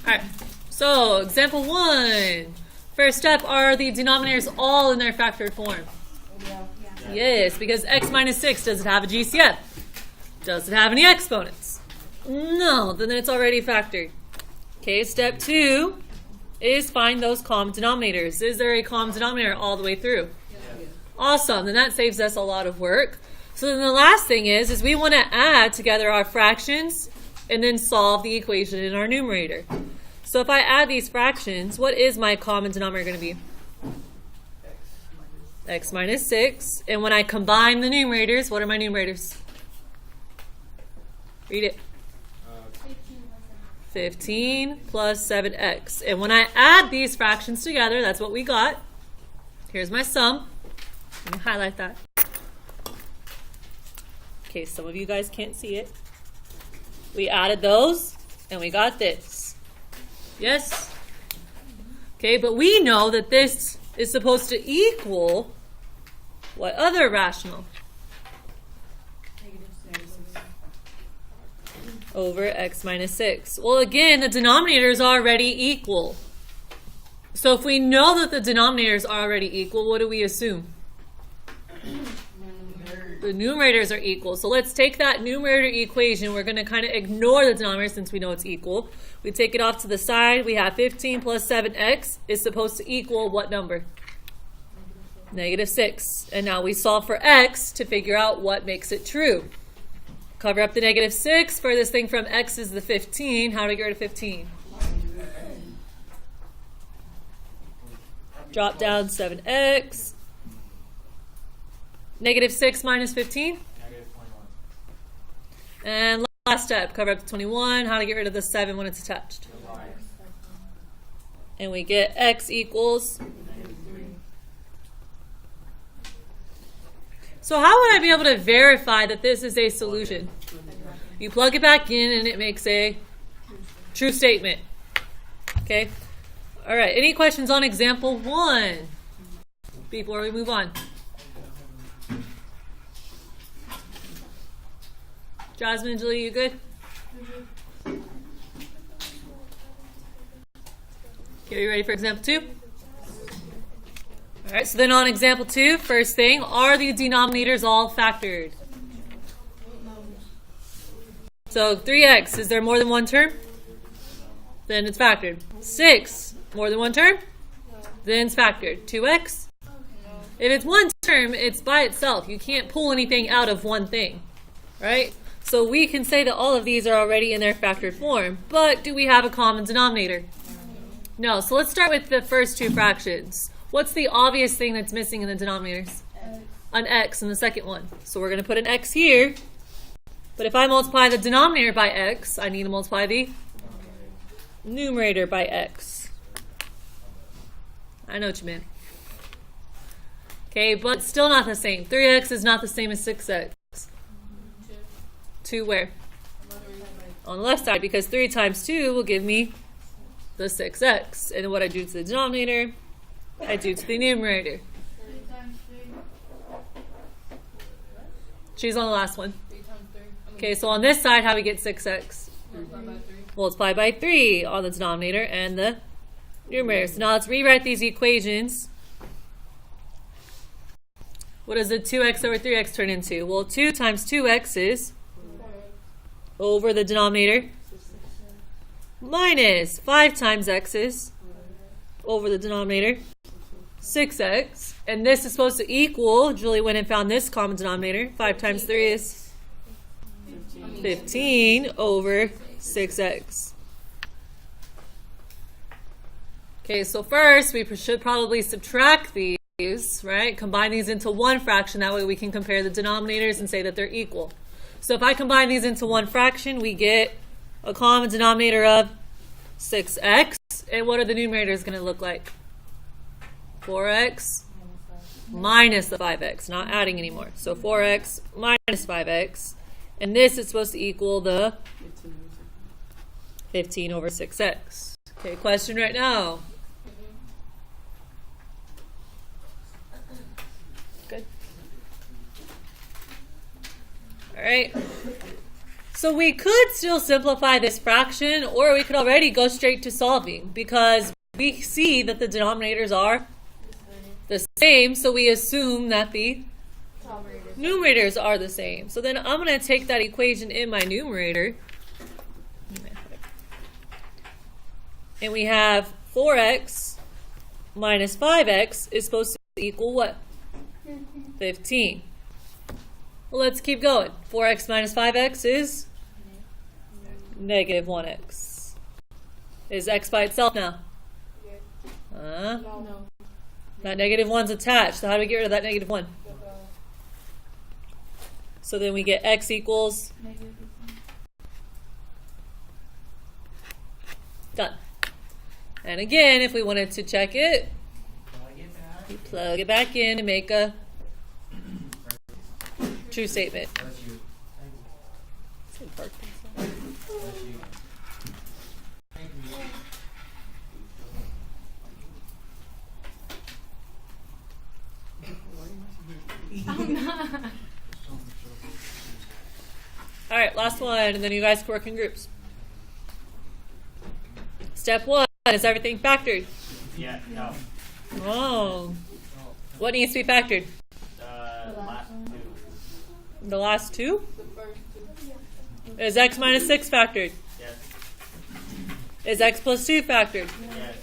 Alright, so example 1. First step, are the denominators all in their factored form? Yeah. Yes, because x minus 6, does it have a GCF? Does it have any exponents? No, then it's already factored. Okay, step 2 is find those common denominators. Is there a common denominator all the way through? Yeah. Awesome, then that saves us a lot of work. So then the last thing is we want to add together our fractions and then solve the equation in our numerator. So if I add these fractions, what is my common denominator going to be? X minus 6. And when I combine the numerators, what are my numerators? Read it. 15 plus 7x. And when I add these fractions together, that's what we got. Here's my sum. Let me highlight that. Okay, some of you guys can't see it. We added those, and we got this. Yes? Okay, but we know that this is supposed to equal what other rational? Over x minus 6. Well, again, the denominator is already equal. So if we know that the denominators are already equal, what do we assume? The numerators are equal. So let's take that numerator equation. We're going to kind of ignore the denominator since we know it's equal. We take it off to the side. We have 15 plus 7x is supposed to equal what number? Negative 6. And now we solve for x to figure out what makes it true. Cover up the negative 6. Furthest thing from x is the 15. How do we get rid of 15? Drop down 7x. Negative 6 minus 15? Negative 21. And last step, cover up to 21. How to get rid of the 7 when it's attached? And we get x equals. So how would I be able to verify that this is a solution? You plug it back in and it makes a true statement. Okay? All right, any questions on example 1 before we move on? Jasmine, Julie, you good? Okay, are you ready for example 2? All right, so then on example 2, first thing, are the denominators all factored? So 3x, is there more than one term? Then it's factored. 6, more than one term? Then it's factored. 2x? If it's one term, it's by itself. You can't pull anything out of one thing, right? So we can say that all of these are already in their factored form, but do we have a common denominator? No, so let's start with the first two fractions. What's the obvious thing that's missing in the denominators? An x in the second one. So we're going to put an x here. But if I multiply the denominator by x, I need to multiply the numerator by x. I know what you meant. Okay, but it's still not the same. 3x is not the same as 6x. 2 where? On the left side, because 3 times 2 will give me the 6x. And what I do to the denominator, I do to the numerator. She's on the last one. Okay, so on this side, how do we get 6x? Multiply by 3 on the denominator and the numerator. So now let's rewrite these equations. What does the 2x over 3x turn into? Well, 2 times 2x is over the denominator minus 5 times x is over the denominator 6x. And this is supposed to equal, Julie went and found this common denominator. 5 times 3 is 15 over 6x. Okay, so first we should probably subtract these, right? Combine these into one fraction. That way we can compare the denominators and say that they're equal. So if I combine these into one fraction, we get a common denominator of 6x. And what are the numerators going to look like? 4x minus the 5x, not adding anymore. So 4x minus 5x. And this is supposed to equal the 15 over 6x. Okay, question right now. Good. All right. So we could still simplify this fraction, or we could already go straight to solving because we see that the denominators are the same, so we assume that the numerators are the same. So then I'm going to take that equation in my numerator, and we have 4x minus 5x is supposed to equal what? 15. Well, let's keep going. 4x minus 5x is negative 1x. Is x by itself now? No. That negative 1's attached. So how do we get rid of that negative 1? So then we get x equals done. And again, if we wanted to check it, you plug it back in and make a true statement. That's you. That's you. Thank you. All right, last one, and then you guys can work in groups. Step 1, is everything factored? Yeah, no. Oh. What needs to be factored? Last two. The last two? The first two. Is x minus 6 factored? Yes. Is x plus 2 factored? Yes.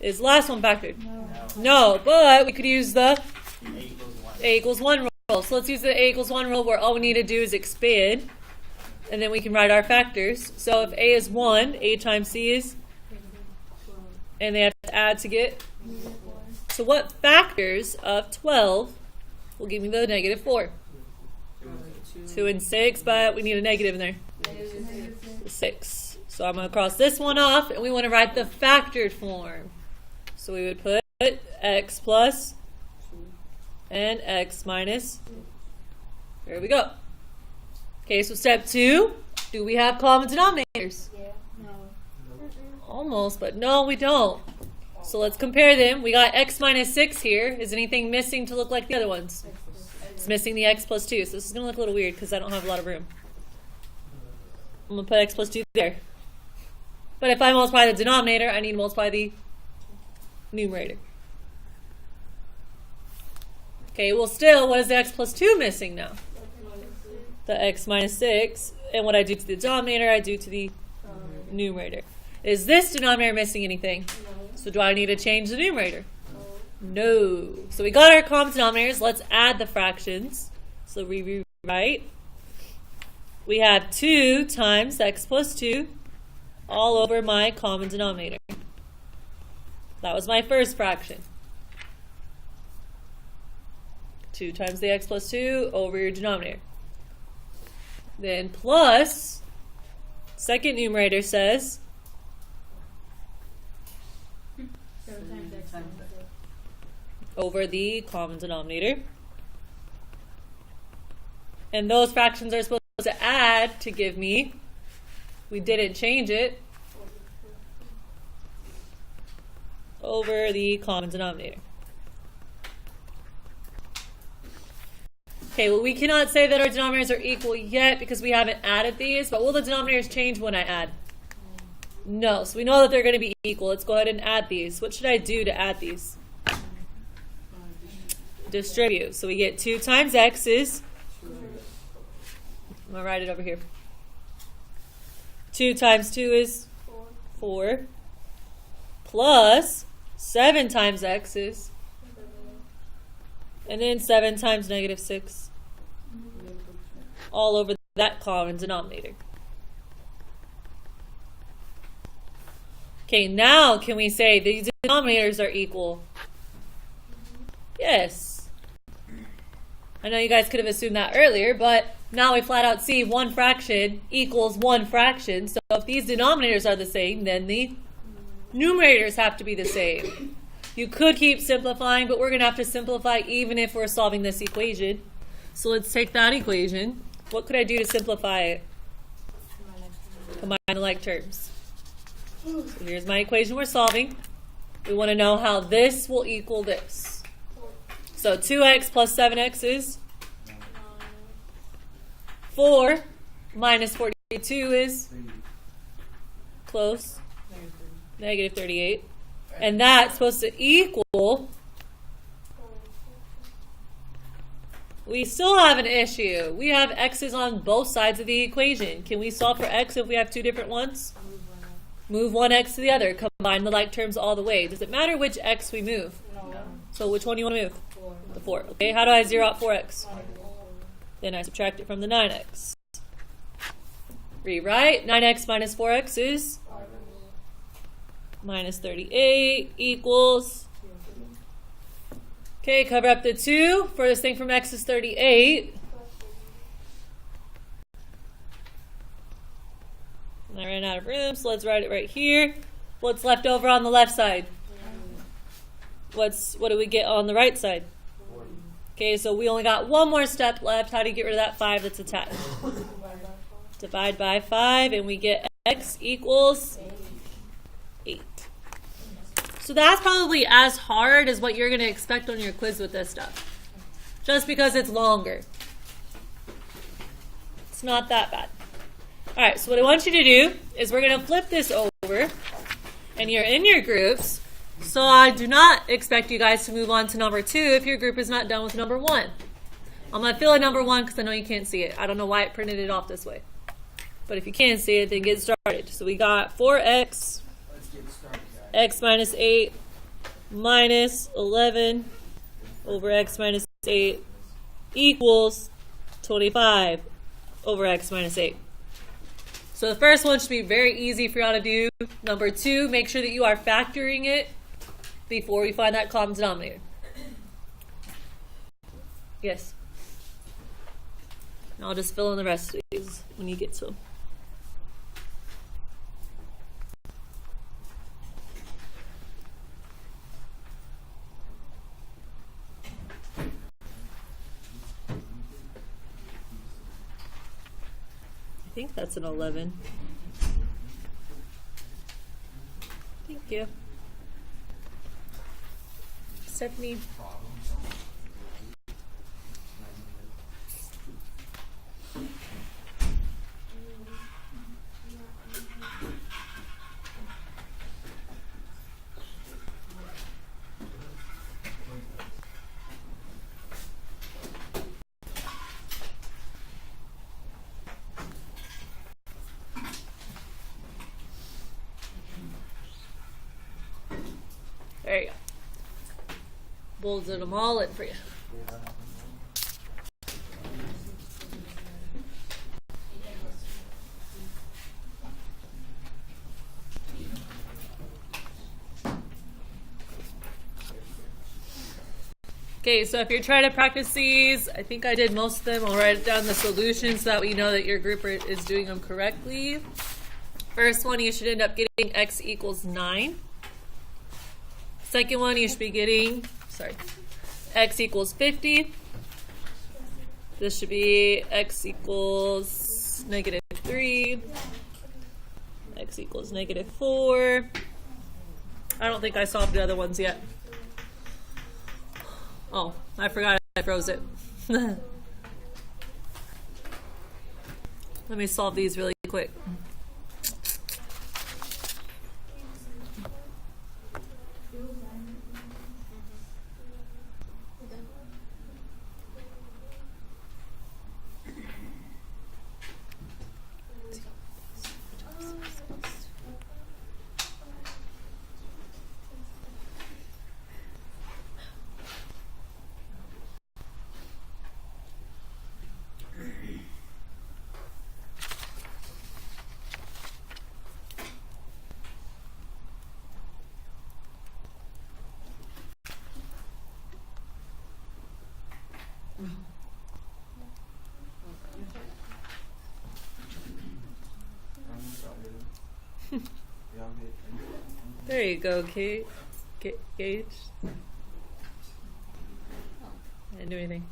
Is the last one factored? No. No, but we could use the A equals 1. a equals 1 rule. So let's use the a equals 1 rule where all we need to do is expand, and then we can write our factors. So if a is 1, a times c is, and they have to add to get. So what factors of 12 will give me the negative 4? 2 and 6, but we need a negative in there. 6. So I'm going to cross this one off, and we want to write the factored form. So we would put x plus and x minus. There we go. Okay, so step 2, do we have common denominators? Almost, but no, we don't. So let's compare them. We got x minus 6 here. Is anything missing to look like the other ones? It's missing the x plus 2. So this is going to look a little weird because I don't have a lot of room. I'm going to put x plus 2 there. But if I multiply the denominator, I need to multiply the numerator. Okay, well still, what is the x plus 2 missing now? The x minus 6. And what I do to the denominator, I do to the numerator. Is this denominator missing anything? So do I need to change the numerator? No. So we got our common denominators. Let's add the fractions. So we rewrite. We have 2 times x plus 2 all over my common denominator. That was my first fraction. 2 times the x plus 2 over your denominator. Then plus, second numerator says over the common denominator. And those fractions are supposed to add to give me, we didn't change it, over the common denominator. Okay, well we cannot say that our denominators are equal yet because we haven't added these, but will the denominators change when I add? No, so we know that they're going to be equal. Let's go ahead and add these. What should I do to add these? Distribute. So we get 2 times x is, I'm going to write it over here. 2 times 2 is 4. Plus 7 times x is, and then 7 times negative 6. All over that common denominator. Okay, now can we say these denominators are equal? Yes. I know you guys could have assumed that earlier, but now we flat out see one fraction equals one fraction. So if these denominators are the same, then the numerators have to be the same. You could keep simplifying, but we're going to have to simplify even if we're solving this equation. So let's take that equation. What could I do to simplify it? Combine the like terms. So here's my equation we're solving. We want to know how this will equal this. So 2x plus 7x is 4 minus 42 is close. Negative 38. And that's supposed to equal. We still have an issue. We have x's on both sides of the equation. Can we solve for x if we have two different ones? Move one x to the other. Combine the like terms all the way. Does it matter which x we move? No. So which one do you want to move? 4. The 4. Okay, how do I zero out 4x? Then I subtract it from the 9x. Rewrite. 9x minus 4x is minus 38 equals. Okay, cover up the 2. Furthest thing from x is 38. And I ran out of room, so let's write it right here. What's left over on the left side? What do we get on the right side? Okay, so we only got one more step left. How do you get rid of that 5 that's attached? Divide by 5, and we get x equals 8. So that's probably as hard as what you're going to expect on your quiz with this stuff. Just because it's longer. It's not that bad. All right, so what I want you to do is we're going to flip this over, and you're in your groups. So I do not expect you guys to move on to number 2 if your group is not done with number 1. I'm going to fill in number 1 because I know you can't see it. I don't know why it printed it off this way. But if you can see it, then get started. So we got 4x, x minus 8 minus 11 over x minus 8 equals 25 over x minus 8. So the first one should be very easy for y'all to do. Number 2, make sure that you are factoring it before we find that common denominator. Yes. And I'll just fill in the rest of these when you get to them. I think that's an 11. Thank you. Stephanie. There you go. Bolted them all in for you. Okay, so if you're trying to practice these, I think I did most of them. I'll write down the solutions so that we know that your group is doing them correctly. First one, you should end up getting x equals 9. Second one, you should be getting, x equals 50. This should be x equals negative 3. X equals negative 4. I don't think I solved the other ones yet. Oh, I forgot I froze it. Let me solve these really quick. There you go, Kate. Gage. I didn't do anything.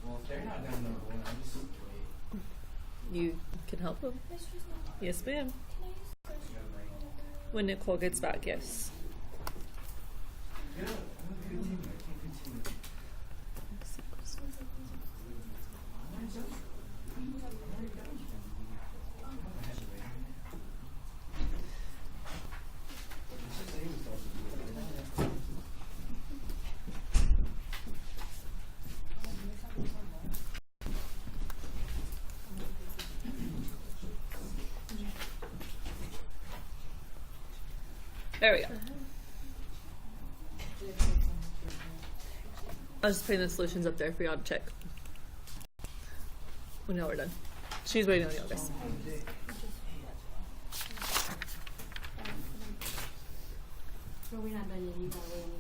Well, if they're not done number 1, I'll just wait. You can help them. Yes, ma'am. When Nicole gets back, yes. Yeah, I'm gonna continue. I can't continue. There we go. I was just putting the solutions up there for y'all to check. When y'all are done. She's waiting on y'all guys. But we're not done yet. You gotta wait a minute.